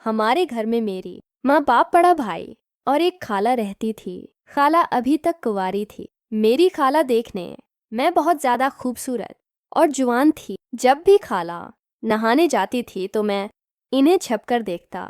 हमारे घर में मेरी माँ बाप बड़ा भाई और एक खाला रहती थी। खाला अभी तक कुंवारी थी। मेरी खाला देखने मैं बहुत ज़्यादा खूबसूरत और जुआन थी। जब भी खाला नहाने जाती थी तो मैं इन्हें छपकर देखता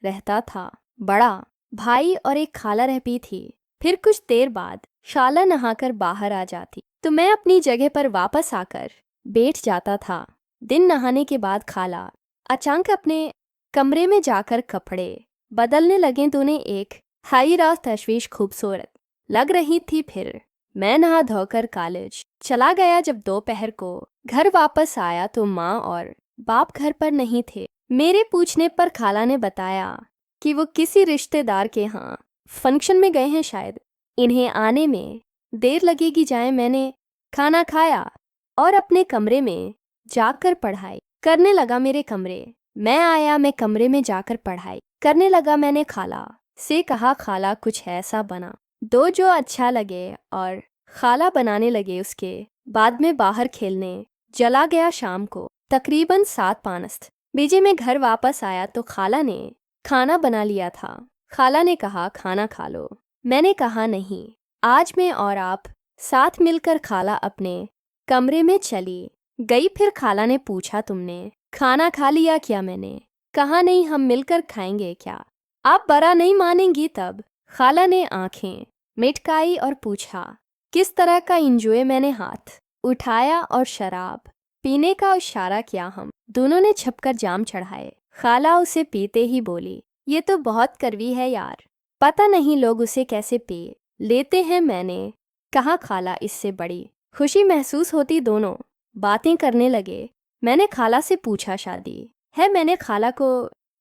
रहता था। बड़ा भाई और एक खाला रहती थी। फिर कुछ देर बाद खाला नहाकर बाहर आ जाती तो मैं अपनी जगह पर वापस आकर बैठ जाता था। दिन नहाने के बाद खाला अचानक अपने कमरे में जाकर कपड़े बदलने लगे तो उन्हें एक हाई रात तशवीश खूबसूरत लग रही थी। फिर मैं नहा धोकर कॉलेज चला गया। जब दोपहर को घर वापस आया तो माँ और बाप घर पर नहीं थे। मेरे पूछने पर खाला ने बताया कि वो किसी रिश्तेदार के यहाँ फंक्शन में गए हैं, शायद इन्हें आने में देर लगेगी। जाए मैंने खाना खाया और अपने कमरे में जाकर पढ़ाई करने लगा। मेरे कमरे मैं आया, मैं कमरे में जाकर पढ़ाई करने लगा। मैंने खाला से कहा, खाला कुछ ऐसा बना दो जो अच्छा लगे, और खाला बनाने लगे। उसके बाद में बाहर खेलने चला गया। शाम को तकरीबन 7:05 बजे मैं घर वापस आया तो खाला ने खाना बना लिया था। खाला ने कहा, खाना खा लो। मैंने कहा, नहीं, आज मैं और आप साथ मिलकर। खाला अपने कमरे में चली गई। फिर खाला ने पूछा, तुमने खाना खा लिया क्या? मैंने कहा, नहीं, हम मिलकर खाएंगे क्या? आप बड़ा नहीं मानेंगी। तब खाला ने आंखें मिटकाई और पूछा, किस तरह का इंजॉय? मैंने हाथ उठाया और शराब पीने का इशारा किया। हम दोनों ने छपकर जाम चढ़ाए। खाला उसे पीते ही बोली, ये तो बहुत कड़वी है यार, पता नहीं लोग उसे कैसे पी लेते हैं। मैंने कहा, खाला इससे बड़ी खुशी महसूस होती। दोनों बातें करने लगे। मैंने खाला से पूछा, शादी है? मैंने खाला को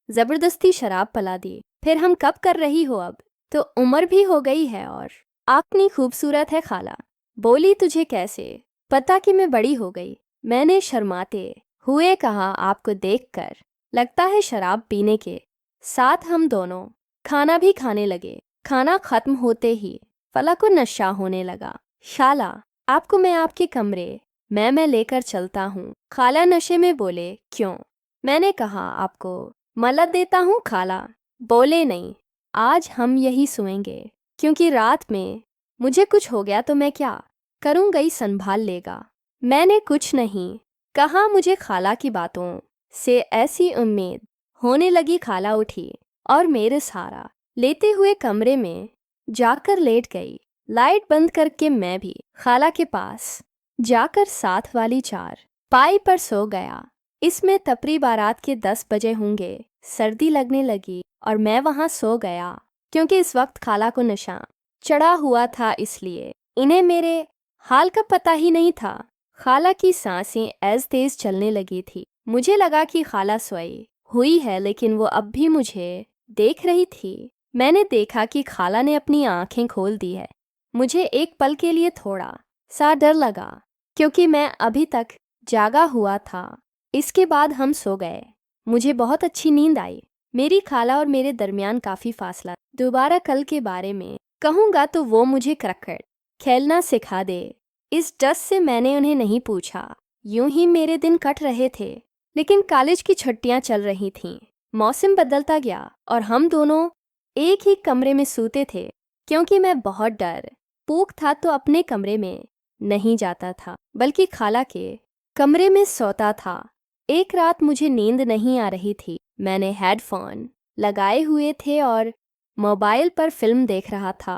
जबरदस्ती शराब पिला दी। फिर हम कब कर रही हो? अब तो उम्र भी हो गई है और आपनी खूबसूरत है। खाला बोली, तुझे कैसे पता कि मैं बड़ी हो गई? मैंने शर्माते हुए कहा, आपको देखकर लगता है। शराब पीने के साथ हम दोनों खाना भी खाने लगे। खाना खत्म होते ही फला को नशा होने लगा। शाला, आपको मैं आपके कमरे मैं लेकर चलता हूँ। खाला नशे में बोले, क्यों? मैंने कहा, आपको मलत देता हूँ। खाला बोले, नहीं, आज हम यही सोएंगे, क्योंकि रात में मुझे कुछ हो गया तो मैं क्या करूँगा, ही संभाल लेगा। मैंने कुछ नहीं कहा। मुझे खाला की बातों से ऐसी उम्मीद होने लगी। खाला उठी और मेरे सहारा लेते हुए कमरे में जाकर लेट गई। लाइट बंद करके मैं भी खाला के पास जाकर साथ वाली चार पाई पर सो गया। इसमें तपरी बारात के 10 बजे होंगे। सर्दी लगने लगी और मैं वहां सो गया, क्योंकि इस वक्त खाला को नशा चढ़ा हुआ था, इसलिए इन्हें मेरे हाल का पता ही नहीं था। खाला की सांसें ऐज तेज चलने लगी थी। मुझे लगा कि खाला सोई हुई है, लेकिन वो अब भी मुझे देख रही थी। मैंने देखा कि खाला ने अपनी आंखें खोल दी है। मुझे एक पल के लिए थोड़ा सा डर लगा, क्योंकि मैं अभी तक जागा हुआ था। इसके बाद हम सो गए। मुझे बहुत अच्छी नींद आई। मेरी खाला और मेरे दरमियान काफ़ी फासला। दोबारा कल के बारे में कहूँगा तो वो मुझे क्रिकेट खेलना सिखा दे, इस डर से मैंने उन्हें नहीं पूछा। यूं ही मेरे दिन कट रहे थे, लेकिन कॉलेज की छुट्टियां चल रही थीं। मौसम बदलता गया और हम दोनों एक ही कमरे में सोते थे। क्योंकि मैं बहुत डर पूक था तो अपने कमरे में नहीं जाता था, बल्कि खाला के कमरे में सोता था। एक रात मुझे नींद नहीं आ रही थी। मैंने हेडफोन लगाए हुए थे और मोबाइल पर फिल्म देख रहा था।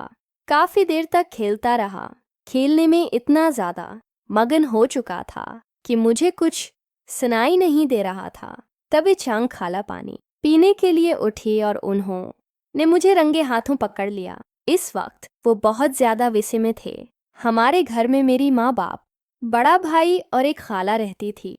काफ़ी देर तक खेलता रहा। खेलने में इतना ज़्यादा मगन हो चुका था कि मुझे कुछ सुनाई नहीं दे रहा था। तभी चांग खाला पानी पीने के लिए उठी और उन्होंने मुझे रंगे हाथों पकड़ लिया। इस वक्त वो बहुत ज़्यादा विषय में थे। हमारे घर में मेरी माँ बाप, बड़ा भाई और एक खाला रहती थी।